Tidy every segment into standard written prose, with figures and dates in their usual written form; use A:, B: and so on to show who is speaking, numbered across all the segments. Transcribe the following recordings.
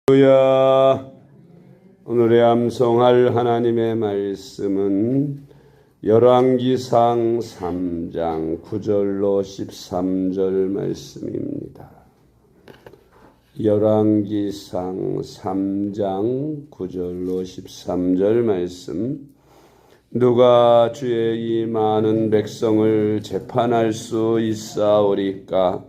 A: 할렐루야. 오늘의 암송할 하나님의 말씀은 열왕기상 3장 9절로 13절 말씀입니다. 열왕기상 3장 9절로 13절 말씀. 누가 주의 이 많은 백성을 재판할 수 있사오리까?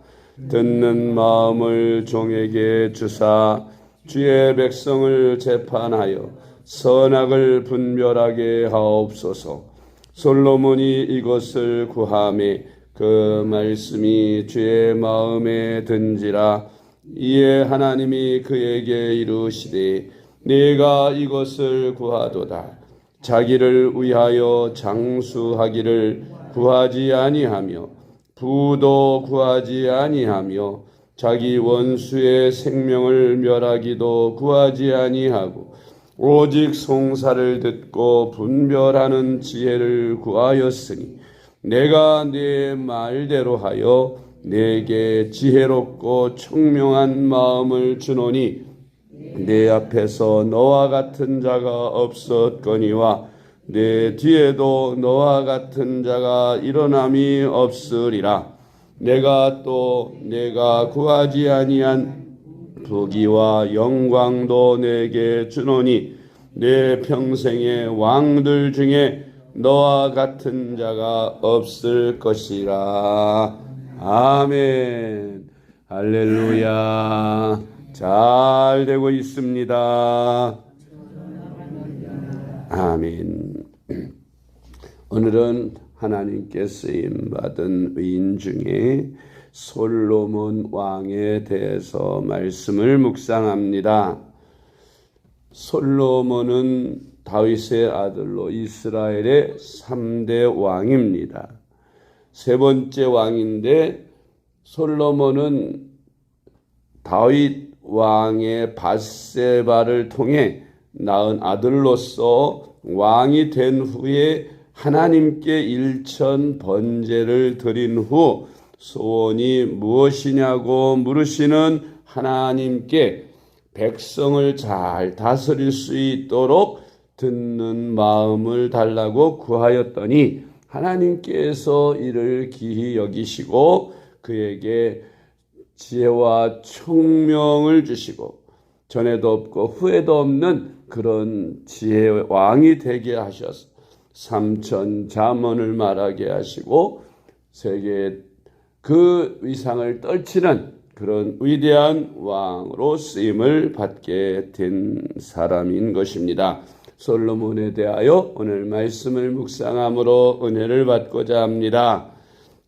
A: 듣는 마음을 종에게 주사 주의 백성을 재판하여 선악을 분별하게 하옵소서. 솔로몬이 이것을 구하매 그 말씀이 주의 마음에 든지라. 이에 하나님이 그에게 이르시되 네가 이것을 구하도다. 자기를 위하여 장수하기를 구하지 아니하며 부도 구하지 아니하며 자기 원수의 생명을 멸하기도 구하지 아니하고 오직 송사를 듣고 분별하는 지혜를 구하였으니 내가 네 말대로 하여 내게 지혜롭고 총명한 마음을 주노니 내 앞에서 너와 같은 자가 없었거니와 내 뒤에도 너와 같은 자가 일어남이 없으리라. 내가 구하지 아니한 부귀와 영광도 내게 주노니 내 평생의 왕들 중에 너와 같은 자가 없을 것이라. 아멘. 할렐루야. 잘 되고 있습니다. 아멘. 오늘은 하나님께 쓰임받은 의인 중에 솔로몬 왕에 대해서 말씀을 묵상합니다. 솔로몬은 다윗의 아들로 이스라엘의 3대 왕입니다. 세 번째 왕인데 솔로몬은 다윗 왕의 밧세바를 통해 낳은 아들로서 왕이 된 후에 하나님께 일천 번제를 드린 후 소원이 무엇이냐고 물으시는 하나님께 백성을 잘 다스릴 수 있도록 듣는 마음을 달라고 구하였더니 하나님께서 이를 기히 여기시고 그에게 지혜와 총명을 주시고 전에도 없고 후에도 없는 그런 지혜의 왕이 되게 하셔서 삼천 잠언을 말하게 하시고 세계의 그 위상을 떨치는 그런 위대한 왕으로 쓰임을 받게 된 사람인 것입니다. 솔로몬에 대하여 오늘 말씀을 묵상함으로 은혜를 받고자 합니다.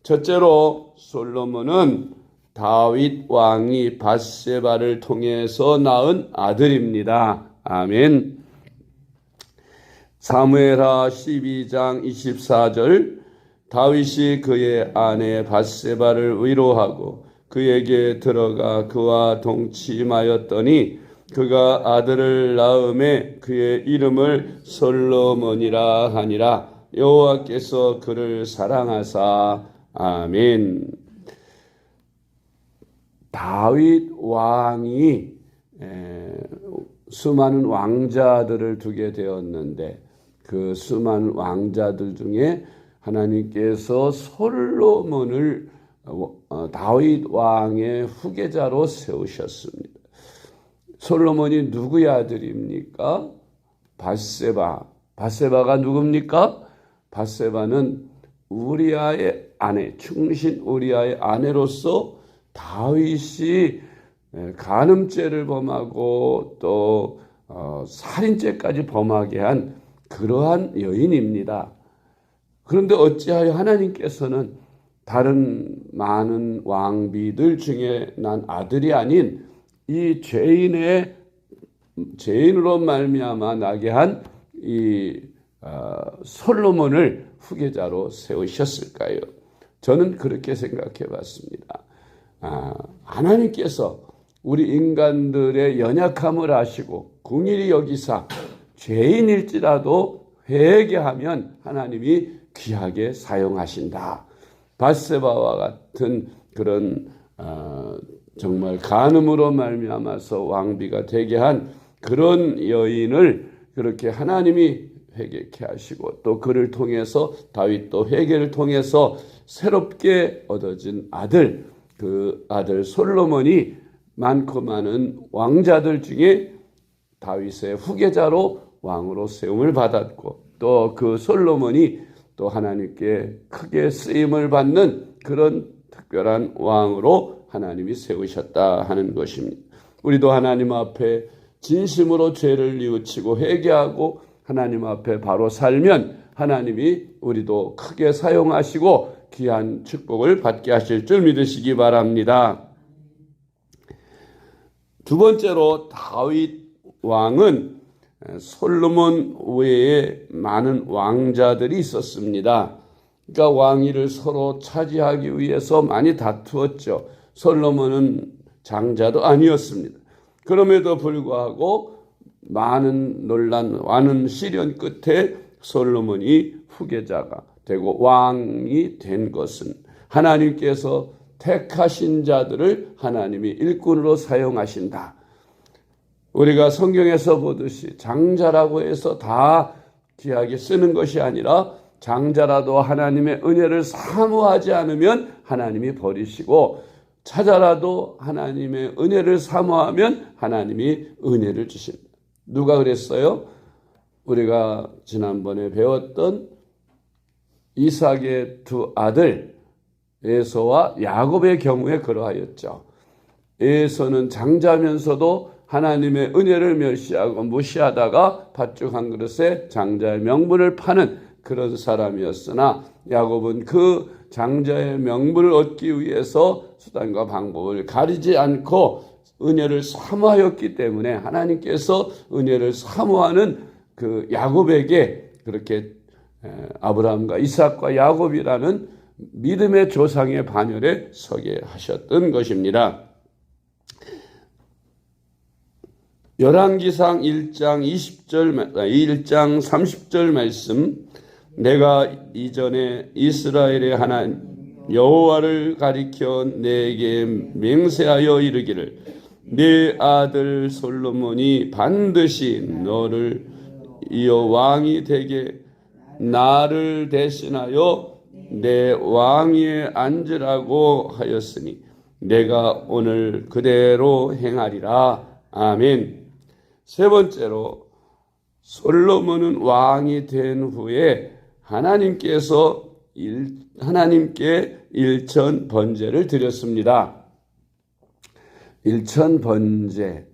A: 첫째로 솔로몬은 다윗 왕이 밧세바를 통해서 낳은 아들입니다. 아멘. 사무엘하 12장 24절. 다윗이 그의 아내 밧세바를 위로하고 그에게 들어가 그와 동침하였더니 그가 아들을 낳음에 그의 이름을 솔로몬이라 하니라. 여호와께서 그를 사랑하사. 아멘. 다윗 왕이 수많은 왕자들을 두게 되었는데 그 수많은 왕자들 중에 하나님께서 솔로몬을 다윗 왕의 후계자로 세우셨습니다. 솔로몬이 누구의 아들입니까? 밧세바. 밧세바가 누굽니까? 밧세바는 우리아의 아내, 충신 우리아의 아내로서 다윗이 간음죄를 범하고 또 살인죄까지 범하게 한 그러한 여인입니다. 그런데 어찌하여 하나님께서는 다른 많은 왕비들 중에 난 아들이 아닌 이 죄인으로 말미암아 나게 한 이 솔로몬을 후계자로 세우셨을까요? 저는 그렇게 생각해 봤습니다. 하나님께서 우리 인간들의 연약함을 아시고 긍휼히 여기사 죄인일지라도 회개하면 하나님이 귀하게 사용하신다. 밧세바와 같은 그런 정말 간음으로 말미암아서 왕비가 되게 한 그런 여인을 그렇게 하나님이 회개케 하시고 또 그를 통해서 다윗도 회개를 통해서 새롭게 얻어진 아들, 그 아들 솔로몬이 많고 많은 왕자들 중에 다윗의 후계자로 왕으로 세움을 받았고 또 그 솔로몬이 또 하나님께 크게 쓰임을 받는 그런 특별한 왕으로 하나님이 세우셨다 하는 것입니다. 우리도 하나님 앞에 진심으로 죄를 뉘우치고 회개하고 하나님 앞에 바로 살면 하나님이 우리도 크게 사용하시고 귀한 축복을 받게 하실 줄 믿으시기 바랍니다. 두 번째로 다윗 왕은 솔로몬 외에 많은 왕자들이 있었습니다. 그러니까 왕위를 서로 차지하기 위해서 많이 다투었죠. 솔로몬은 장자도 아니었습니다. 그럼에도 불구하고 많은 논란, 많은 시련 끝에 솔로몬이 후계자가 되고 왕이 된 것은 하나님께서 택하신 자들을 하나님이 일꾼으로 사용하신다. 우리가 성경에서 보듯이 장자라고 해서 다 귀하게 쓰는 것이 아니라 장자라도 하나님의 은혜를 사모하지 않으면 하나님이 버리시고 찾아라도 하나님의 은혜를 사모하면 하나님이 은혜를 주십니다. 누가 그랬어요? 우리가 지난번에 배웠던 이삭의 두 아들 에서와 야곱의 경우에 그러하였죠. 에서는 장자면서도 하나님의 은혜를 멸시하고 무시하다가 팥죽 한 그릇에 장자의 명분을 파는 그런 사람이었으나 야곱은 그 장자의 명분을 얻기 위해서 수단과 방법을 가리지 않고 은혜를 사모하였기 때문에 하나님께서 은혜를 사모하는 그 야곱에게 그렇게 아브라함과 이삭과 야곱이라는 믿음의 조상의 반열에 서게 하셨던 것입니다. 열왕기상 1장 30절 말씀, 내가 이전에 이스라엘의 하나님 여호와를 가리켜 내게 맹세하여 이르기를 네 아들 솔로몬이 반드시 너를 이어 왕이 되게 나를 대신하여 내 왕위에 앉으라고 하였으니 내가 오늘 그대로 행하리라. 아멘. 세 번째로 솔로몬은 왕이 된 후에 하나님께 일천 번제를 드렸습니다. 일천 번제,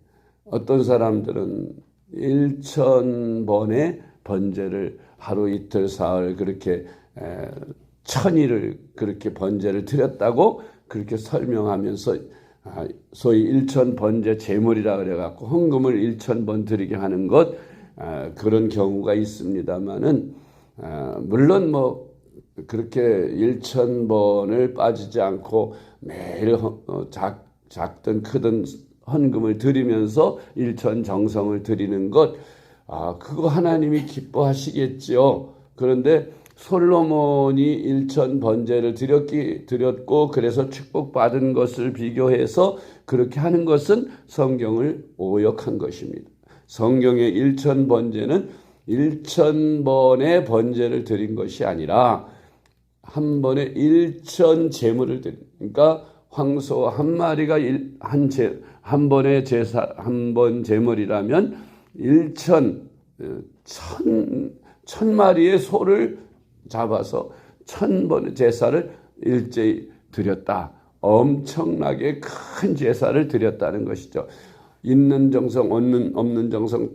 A: 어떤 사람들은 1000번의 번제를 하루 이틀 사흘 그렇게 천일을 그렇게 번제를 드렸다고 그렇게 설명하면서 소위 1000번제 제물이라 그래갖고 헌금을 1000번 드리게 하는 것, 그런 경우가 있습니다만은 물론 뭐 그렇게 1000번을 빠지지 않고 매일 작든 크든 헌금을 드리면서 일천 정성을 드리는 것, 그거 하나님이 기뻐하시겠지요. 그런데 솔로몬이 일천 번제를 드렸고 그래서 축복받은 것을 비교해서 그렇게 하는 것은 성경을 오역한 것입니다. 성경의 일천 번제는 1000번의 번제를 드린 것이 아니라 한 번에 1000 제물을 드린, 그러니까 황소 한 마리가 한 번의 제사, 한 번 제물이라면 1000마리의 소를 잡아서 1000번의 제사를 일제히 드렸다. 엄청나게 큰 제사를 드렸다는 것이죠. 있는 정성, 없는 정성,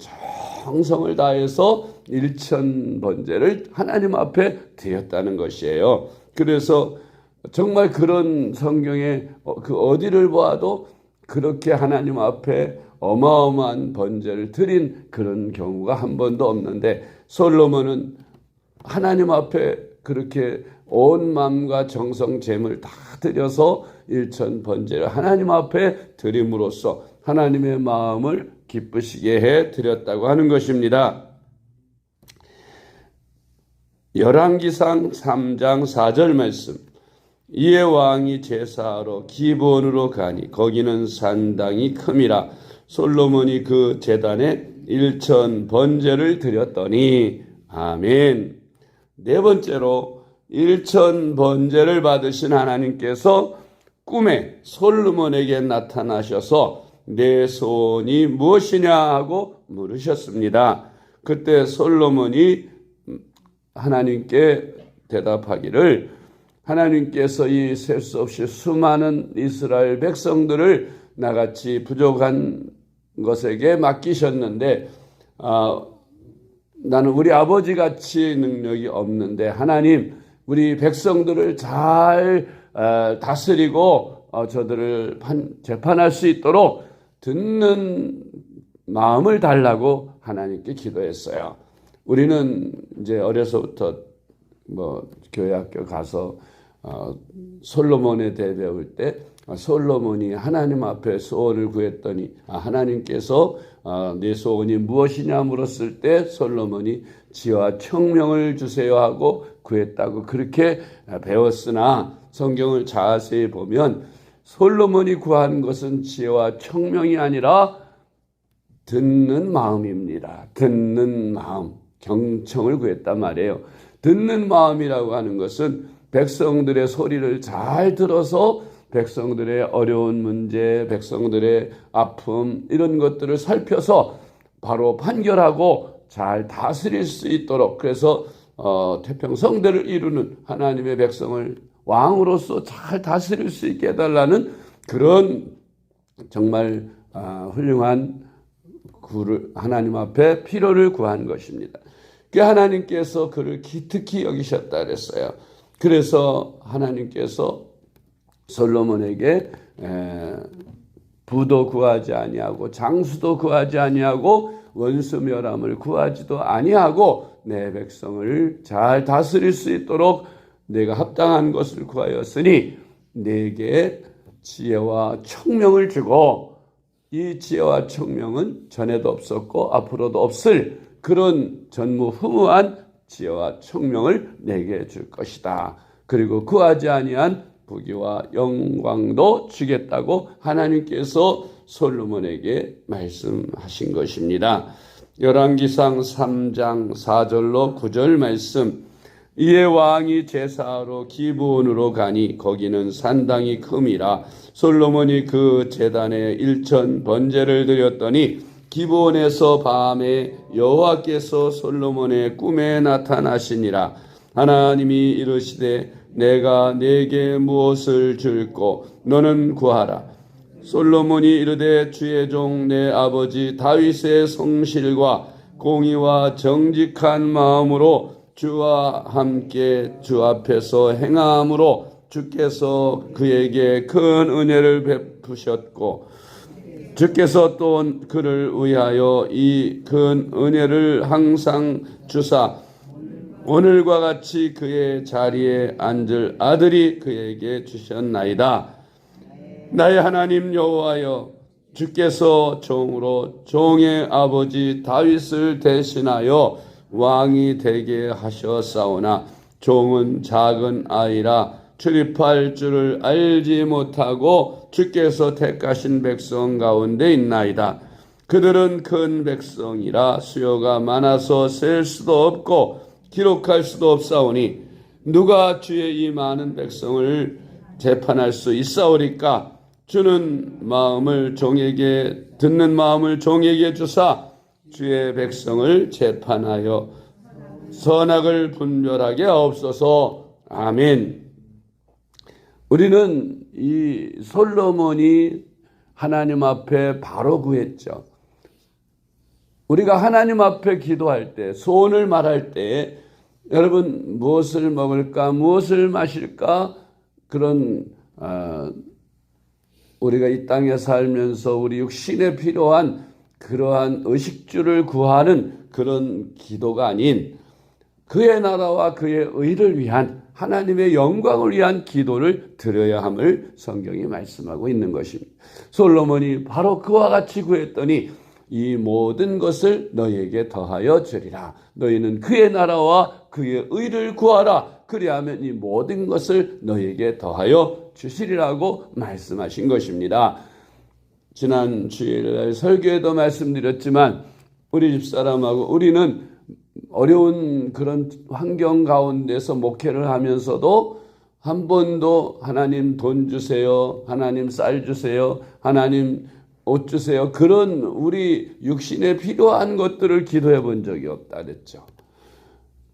A: 정성을 다해서 1000번제를 하나님 앞에 드렸다는 것이에요. 그래서 정말 그런 성경에 그 어디를 보아도 그렇게 하나님 앞에 어마어마한 번제를 드린 그런 경우가 한 번도 없는데, 솔로몬은 하나님 앞에 그렇게 온 마음과 정성 재물 다 드려서 1000 번제를 하나님 앞에 드림으로써 하나님의 마음을 기쁘시게 해 드렸다고 하는 것입니다. 열왕기상 3장 4절 말씀, 이에 왕이 제사하러 기브온으로 가니 거기는 산당이 큼이라. 솔로몬이 그 제단에 1천 번제를 드렸더니. 아멘. 네 번째로 1천 번제를 받으신 하나님께서 꿈에 솔로몬에게 나타나셔서 내 소원이 무엇이냐 하고 물으셨습니다. 그때 솔로몬이 하나님께 대답하기를, 하나님께서 이 셀 수 없이 수많은 이스라엘 백성들을 나같이 부족한 것에게 맡기셨는데 나는 우리 아버지같이 능력이 없는데 하나님 우리 백성들을 잘 다스리고 저들을 재판할 수 있도록 듣는 마음을 달라고 하나님께 기도했어요. 우리는 이제 어려서부터 교회 학교 가서 솔로몬에 대해 배울 때 솔로몬이 하나님 앞에 소원을 구했더니 하나님께서 네 소원이 무엇이냐 물었을 때 솔로몬이 지혜와 청명을 주세요 하고 구했다고 그렇게 배웠으나 성경을 자세히 보면 솔로몬이 구한 것은 지혜와 청명이 아니라 듣는 마음입니다. 듣는 마음, 경청을 구했단 말이에요. 듣는 마음이라고 하는 것은 백성들의 소리를 잘 들어서 백성들의 어려운 문제, 백성들의 아픔 이런 것들을 살펴서 바로 판결하고 잘 다스릴 수 있도록, 그래서 태평성대를 이루는 하나님의 백성을 왕으로서 잘 다스릴 수 있게 해달라는 그런 정말 훌륭한 하나님 앞에 필요를 구한 것입니다. 하나님께서 그를 기특히 여기셨다 그랬어요. 그래서 하나님께서 솔로몬에게 부도 구하지 아니하고 장수도 구하지 아니하고 원수멸함을 구하지도 아니하고 내 백성을 잘 다스릴 수 있도록 내가 합당한 것을 구하였으니 내게 지혜와 청명을 주고, 이 지혜와 청명은 전에도 없었고 앞으로도 없을 그런 전무후무한 지혜와 청명을 내게 줄 것이다. 그리고 구하지 아니한 부귀와 영광도 주겠다고 하나님께서 솔로몬에게 말씀하신 것입니다. 열왕기상 3장 4절로 9절 말씀. 이에 왕이 제사하러 기브온으로 가니 거기는 산당이 큼이라. 솔로몬이 그 제단에 1천 번제를 드렸더니 기브온에서 밤에 여호와께서 솔로몬의 꿈에 나타나시니라. 하나님이 이르시되 내가 네게 무엇을 줄꼬 너는 구하라. 솔로몬이 이르되 주의 종 내 아버지 다윗의 성실과 공의와 정직한 마음으로 주와 함께 주 앞에서 행함으로 주께서 그에게 큰 은혜를 베푸셨고 주께서 또 그를 위하여 이 큰 은혜를 항상 주사 오늘과 같이 그의 자리에 앉을 아들이 그에게 주셨나이다. 나의 하나님 여호와여, 주께서 종으로 종의 아버지 다윗을 대신하여 왕이 되게 하셨사오나 종은 작은 아이라 출입할 줄을 알지 못하고 주께서 택하신 백성 가운데 있나이다. 그들은 큰 백성이라 수요가 많아서 셀 수도 없고 기록할 수도 없사오니 누가 주의 이 많은 백성을 재판할 수 있사오리까? 주는 마음을 종에게 듣는 마음을 종에게 주사 주의 백성을 재판하여 선악을 분별하게 하옵소서. 아멘. 우리는 이 솔로몬이 하나님 앞에 바로 구했죠. 우리가 하나님 앞에 기도할 때, 소원을 말할 때 여러분 무엇을 먹을까, 무엇을 마실까, 그런 우리가 이 땅에 살면서 우리 육신에 필요한 그러한 의식주를 구하는 그런 기도가 아닌 그의 나라와 그의 의를 위한 하나님의 영광을 위한 기도를 드려야 함을 성경이 말씀하고 있는 것입니다. 솔로몬이 바로 그와 같이 구했더니 이 모든 것을 너희에게 더하여 주리라. 너희는 그의 나라와 그의 의를 구하라. 그리하면 이 모든 것을 너희에게 더하여 주시리라고 말씀하신 것입니다. 지난 주일날 설교에도 말씀드렸지만 우리 집사람하고 우리는 어려운 그런 환경 가운데서 목회를 하면서도 한 번도 하나님 돈 주세요, 하나님 쌀 주세요, 하나님 옷 주세요, 그런 우리 육신에 필요한 것들을 기도해 본 적이 없다 그랬죠.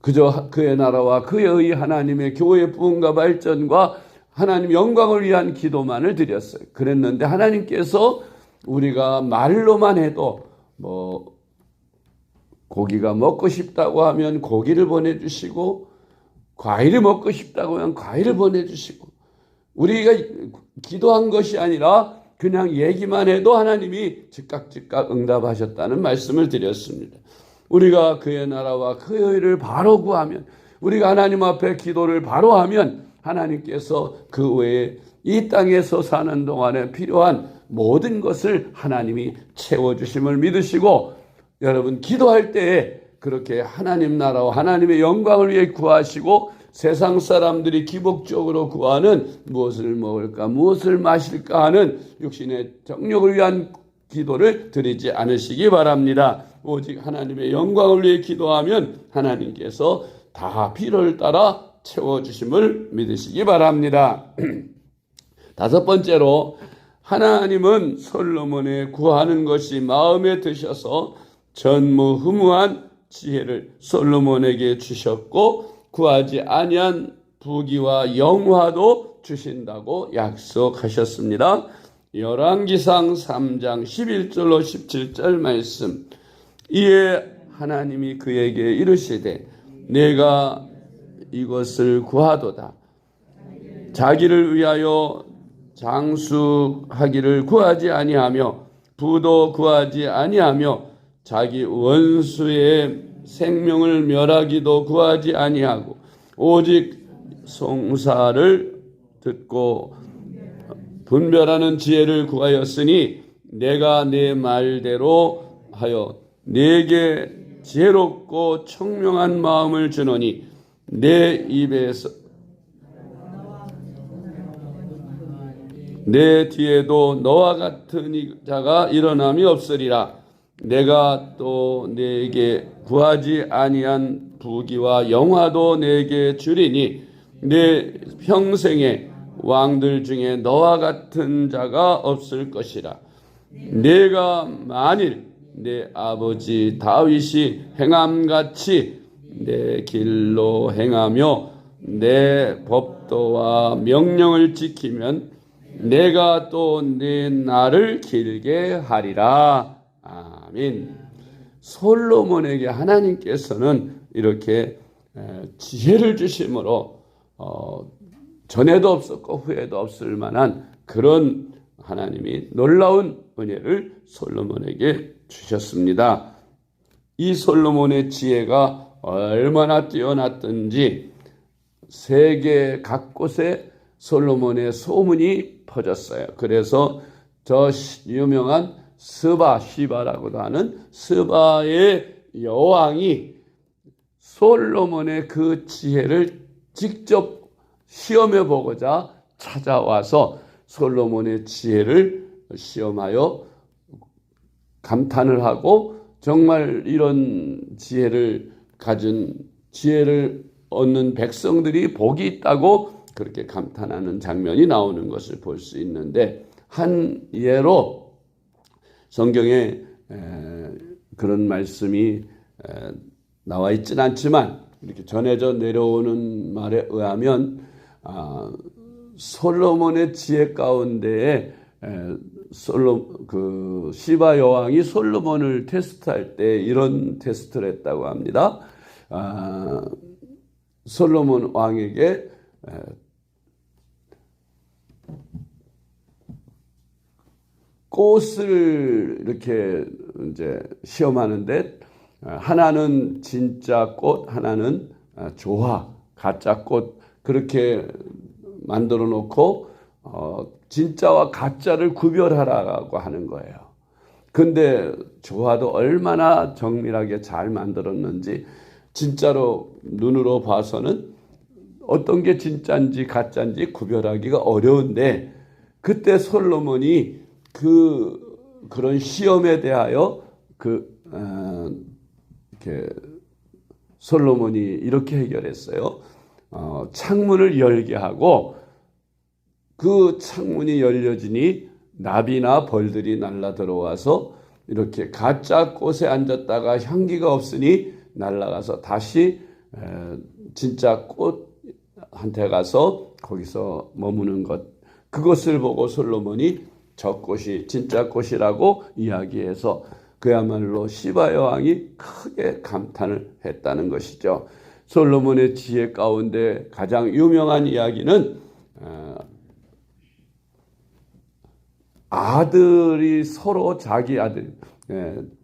A: 그저 그의 나라와 그의 의 하나님의 교회 부흥과 발전과 하나님 영광을 위한 기도만을 드렸어요. 그랬는데 하나님께서 우리가 말로만 해도 고기가 먹고 싶다고 하면 고기를 보내주시고, 과일을 먹고 싶다고 하면 과일을 보내주시고, 우리가 기도한 것이 아니라 그냥 얘기만 해도 하나님이 즉각 응답하셨다는 말씀을 드렸습니다. 우리가 그의 나라와 그의 의를 바로 구하면, 우리가 하나님 앞에 기도를 바로 하면 하나님께서 그 외에 이 땅에서 사는 동안에 필요한 모든 것을 하나님이 채워주심을 믿으시고, 여러분 기도할 때에 그렇게 하나님 나라와 하나님의 영광을 위해 구하시고, 세상 사람들이 기복적으로 구하는 무엇을 먹을까 무엇을 마실까 하는 육신의 정욕을 위한 기도를 드리지 않으시기 바랍니다. 오직 하나님의 영광을 위해 기도하면 하나님께서 다 필요를 따라 채워주심을 믿으시기 바랍니다. 다섯 번째로, 하나님은 솔로몬의 구하는 것이 마음에 드셔서 전무후무한 지혜를 솔로몬에게 주셨고, 구하지 아니한 부귀와 영화도 주신다고 약속하셨습니다. 열왕기상 3장 11절로 17절 말씀. 이에 하나님이 그에게 이르시되 내가 이것을 구하도다. 자기를 위하여 장수하기를 구하지 아니하며 부도 구하지 아니하며 자기 원수의 생명을 멸하기도 구하지 아니하고 오직 송사를 듣고 분별하는 지혜를 구하였으니 내가 내 말대로 하여 네게 지혜롭고 청명한 마음을 주노니 내 입에서 내 뒤에도 너와 같은 자가 일어남이 없으리라. 내가 또 네게 구하지 아니한 부귀와 영화도 네게 주리니 내 평생에 왕들 중에 너와 같은 자가 없을 것이라. 내가 만일 내 아버지 다윗이 행함같이 내 길로 행하며 내 법도와 명령을 지키면 내가 또 내 날을 길게 하리라. 아멘. 솔로몬에게 하나님께서는 이렇게 지혜를 주심으로 전에도 없었고 후에도 없을 만한 그런 하나님이 놀라운 은혜를 솔로몬에게 주셨습니다. 이 솔로몬의 지혜가 얼마나 뛰어났던지 세계 각곳에 솔로몬의 소문이 퍼졌어요. 그래서 저 유명한 시바라고도 하는 스바의 여왕이 솔로몬의 그 지혜를 직접 시험해 보고자 찾아와서 솔로몬의 지혜를 시험하여 감탄을 하고 정말 이런 지혜를 가진 지혜를 얻는 백성들이 복이 있다고 그렇게 감탄하는 장면이 나오는 것을 볼 수 있는데, 한 예로 성경에 그런 말씀이 나와 있지는 않지만 이렇게 전해져 내려오는 말에 의하면 솔로몬의 지혜 가운데에 시바 여왕이 솔로몬을 테스트할 때 이런 테스트를 했다고 합니다. 솔로몬 왕에게 꽃을 이렇게 이제 시험하는데, 하나는 진짜 꽃, 하나는 조화, 가짜 꽃, 그렇게 만들어 놓고 진짜와 가짜를 구별하라고 하는 거예요. 근데 조화도 얼마나 정밀하게 잘 만들었는지 진짜로 눈으로 봐서는 어떤 게 진짜인지 가짜인지 구별하기가 어려운데, 그때 솔로몬이 그런 시험에 대하여 이렇게 솔로몬이 이렇게 해결했어요. 창문을 열게 하고 그 창문이 열려지니 나비나 벌들이 날라 들어와서 이렇게 가짜 꽃에 앉았다가 향기가 없으니 날아가서 다시 진짜 꽃한테 가서 거기서 머무는 것, 그것을 보고 솔로몬이 저 꽃이 진짜 꽃이라고 이야기해서 그야말로 시바 여왕이 크게 감탄을 했다는 것이죠. 솔로몬의 지혜 가운데 가장 유명한 이야기는 아들이 서로 자기 아들,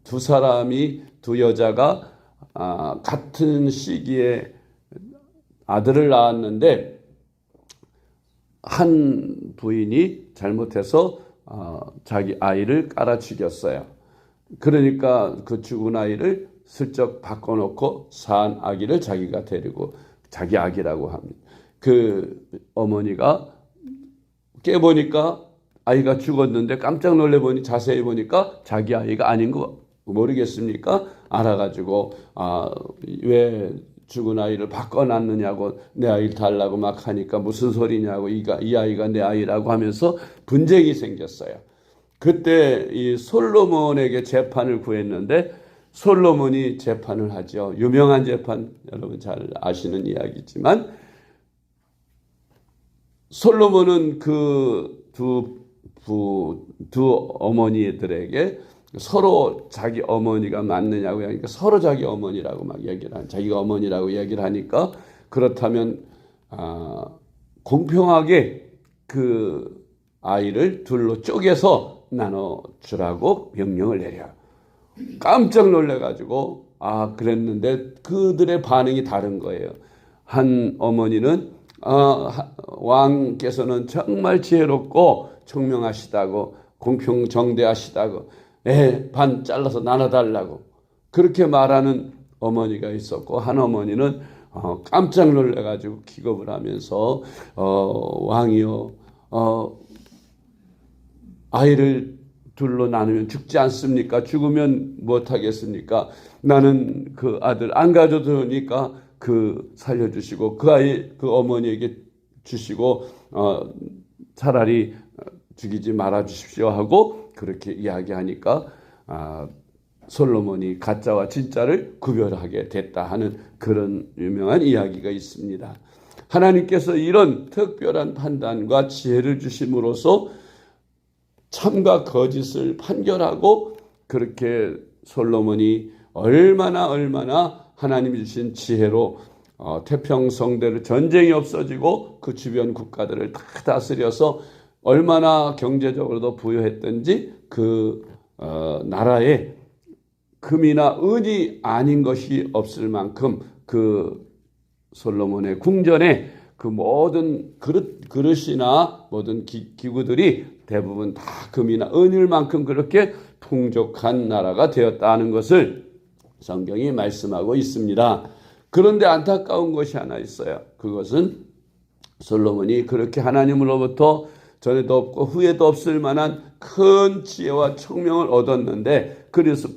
A: 두 사람이, 두 여자가 같은 시기에 아들을 낳았는데 한 부인이 잘못해서 자기 아이를 깔아 죽였어요. 그러니까 그 죽은 아이를 슬쩍 바꿔놓고 산 아기를 자기가 데리고, 자기 아기라고 합니다. 그 어머니가 깨보니까 아이가 죽었는데 깜짝 놀래보니 자세히 보니까 자기 아이가 아닌 거 모르겠습니까? 알아가지고 왜 죽은 아이를 바꿔놨느냐고, 내 아이를 달라고 막 하니까 무슨 소리냐고, 이 아이가 내 아이라고 하면서 분쟁이 생겼어요. 그때 이 솔로몬에게 재판을 구했는데 솔로몬이 재판을 하죠. 유명한 재판, 여러분 잘 아시는 이야기지만, 솔로몬은 그 두 어머니들에게 서로 자기 어머니가 맞느냐고 하니까 서로 자기 어머니라고 막 얘기를 자기가 어머니라고 얘기를 하니까, 그렇다면 공평하게 그 아이를 둘로 쪼개서 나눠주라고 명령을 내려. 깜짝 놀래가지고 그랬는데 그들의 반응이 다른 거예요. 한 어머니는 왕께서는 정말 지혜롭고 총명하시다고, 공평정대하시다고, 반 잘라서 나눠달라고 그렇게 말하는 어머니가 있었고, 한 어머니는 깜짝 놀래가지고 기겁을 하면서 왕이요, 아이를 둘로 나누면 죽지 않습니까? 죽으면 못하겠습니까? 나는 그 아들 안 가져도 되니까 살려주시고 그 어머니에게 주시고 차라리 죽이지 말아 주십시오 하고 그렇게 이야기하니까 솔로몬이 가짜와 진짜를 구별하게 됐다 하는 그런 유명한 이야기가 있습니다. 하나님께서 이런 특별한 판단과 지혜를 주심으로써 참과 거짓을 판결하고, 그렇게 솔로몬이 얼마나 하나님이 주신 지혜로 태평성대를 전쟁이 없어지고 그 주변 국가들을 다 다스려서 얼마나 경제적으로도 부유했던지, 그 나라에 금이나 은이 아닌 것이 없을 만큼 그 솔로몬의 궁전에 그 모든 그릇이나 모든 기구들이 대부분 다 금이나 은일 만큼 그렇게 풍족한 나라가 되었다는 것을 성경이 말씀하고 있습니다. 그런데 안타까운 것이 하나 있어요. 그것은 솔로몬이 그렇게 하나님으로부터 전에도 없고 후에도 없을 만한 큰 지혜와 총명을 얻었는데, 그래서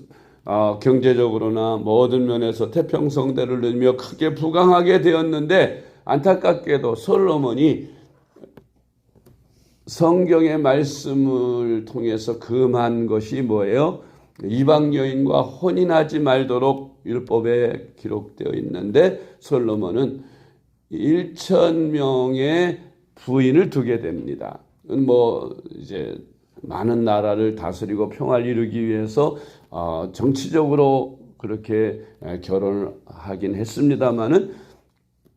A: 경제적으로나 모든 면에서 태평성대를 누리며 크게 부강하게 되었는데, 안타깝게도 솔로몬이 성경의 말씀을 통해서 금한 것이 뭐예요? 이방 여인과 혼인하지 말도록 율법에 기록되어 있는데, 솔로몬은 1,000명의 부인을 두게 됩니다. 이제 많은 나라를 다스리고 평화를 이루기 위해서 정치적으로 그렇게 결혼을 하긴 했습니다만은,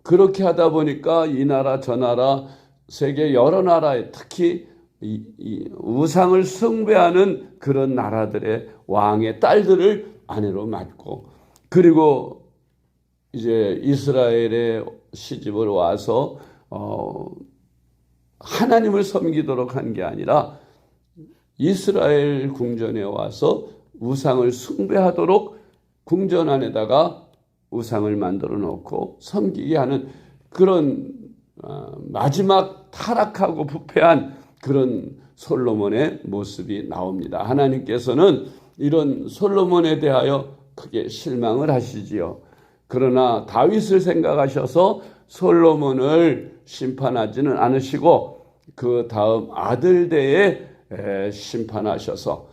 A: 그렇게 하다 보니까 이 나라 저 나라 세계 여러 나라에, 특히 이 우상을 숭배하는 그런 나라들의 왕의 딸들을 아내로 맡고, 그리고 이제 이스라엘에 시집을 와서 하나님을 섬기도록 한 게 아니라 이스라엘 궁전에 와서 우상을 숭배하도록 궁전 안에다가 우상을 만들어 놓고 섬기게 하는 그런 마지막 타락하고 부패한 그런 솔로몬의 모습이 나옵니다. 하나님께서는 이런 솔로몬에 대하여 크게 실망을 하시지요. 그러나 다윗을 생각하셔서 솔로몬을 심판하지는 않으시고 그 다음 아들대에 심판하셔서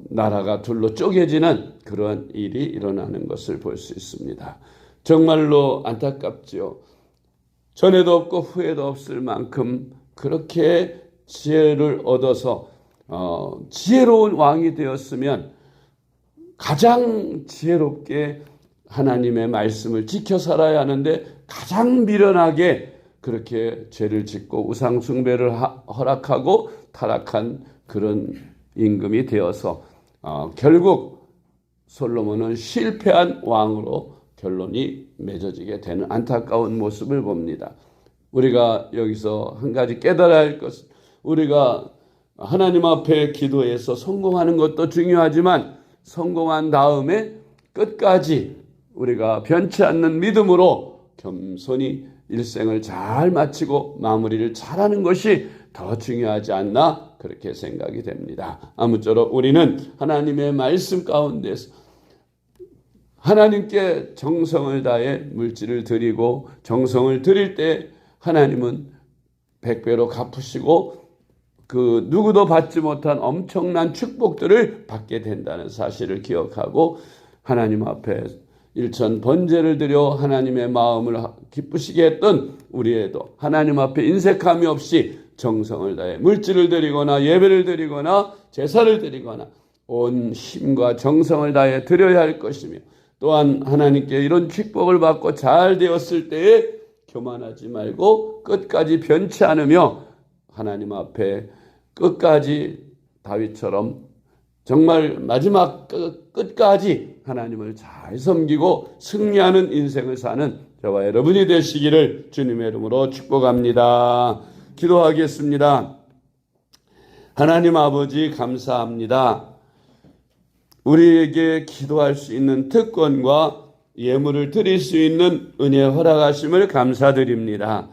A: 나라가 둘로 쪼개지는 그런 일이 일어나는 것을 볼 수 있습니다. 정말로 안타깝지요. 전에도 없고 후에도 없을 만큼 그렇게 지혜를 얻어서 지혜로운 왕이 되었으면 가장 지혜롭게 하나님의 말씀을 지켜 살아야 하는데 가장 미련하게 그렇게 죄를 짓고 우상 숭배를 허락하고 타락한 그런 임금이 되어서 결국 솔로몬은 실패한 왕으로 결론이 맺어지게 되는 안타까운 모습을 봅니다. 우리가 여기서 한 가지 깨달아야 할 것은 우리가 하나님 앞에 기도해서 성공하는 것도 중요하지만 성공한 다음에 끝까지 우리가 변치 않는 믿음으로 겸손히 일생을 잘 마치고 마무리를 잘하는 것이 더 중요하지 않나 그렇게 생각이 됩니다. 아무쪼록 우리는 하나님의 말씀 가운데서 하나님께 정성을 다해 물질을 드리고 정성을 드릴 때 하나님은 100배로 갚으시고 그 누구도 받지 못한 엄청난 축복들을 받게 된다는 사실을 기억하고 하나님 앞에 일천 번제를 드려 하나님의 마음을 기쁘시게 했던 우리에도 하나님 앞에 인색함이 없이 정성을 다해 물질을 드리거나 예배를 드리거나 제사를 드리거나 온 힘과 정성을 다해 드려야 할 것이며 또한 하나님께 이런 축복을 받고 잘 되었을 때에 교만하지 말고 끝까지 변치 않으며 하나님 앞에 끝까지 다윗처럼 정말 마지막 끝까지 하나님을 잘 섬기고 승리하는 인생을 사는 저와 여러분이 되시기를 주님의 이름으로 축복합니다. 기도하겠습니다. 하나님 아버지 감사합니다. 우리에게 기도할 수 있는 특권과 예물을 드릴 수 있는 은혜 허락하심을 감사드립니다.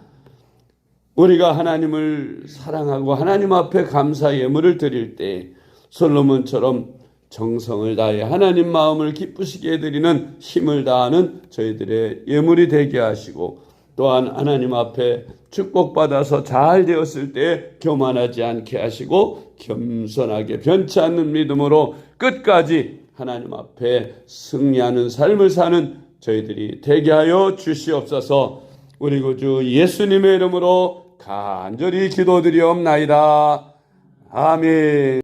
A: 우리가 하나님을 사랑하고 하나님 앞에 감사 예물을 드릴 때 솔로몬처럼 정성을 다해 하나님 마음을 기쁘시게 해드리는 힘을 다하는 저희들의 예물이 되게 하시고 또한 하나님 앞에 축복받아서 잘 되었을 때 교만하지 않게 하시고 겸손하게 변치 않는 믿음으로 끝까지 하나님 앞에 승리하는 삶을 사는 저희들이 되게 하여 주시옵소서. 우리 구주 예수님의 이름으로 간절히 기도드리옵나이다. 아멘.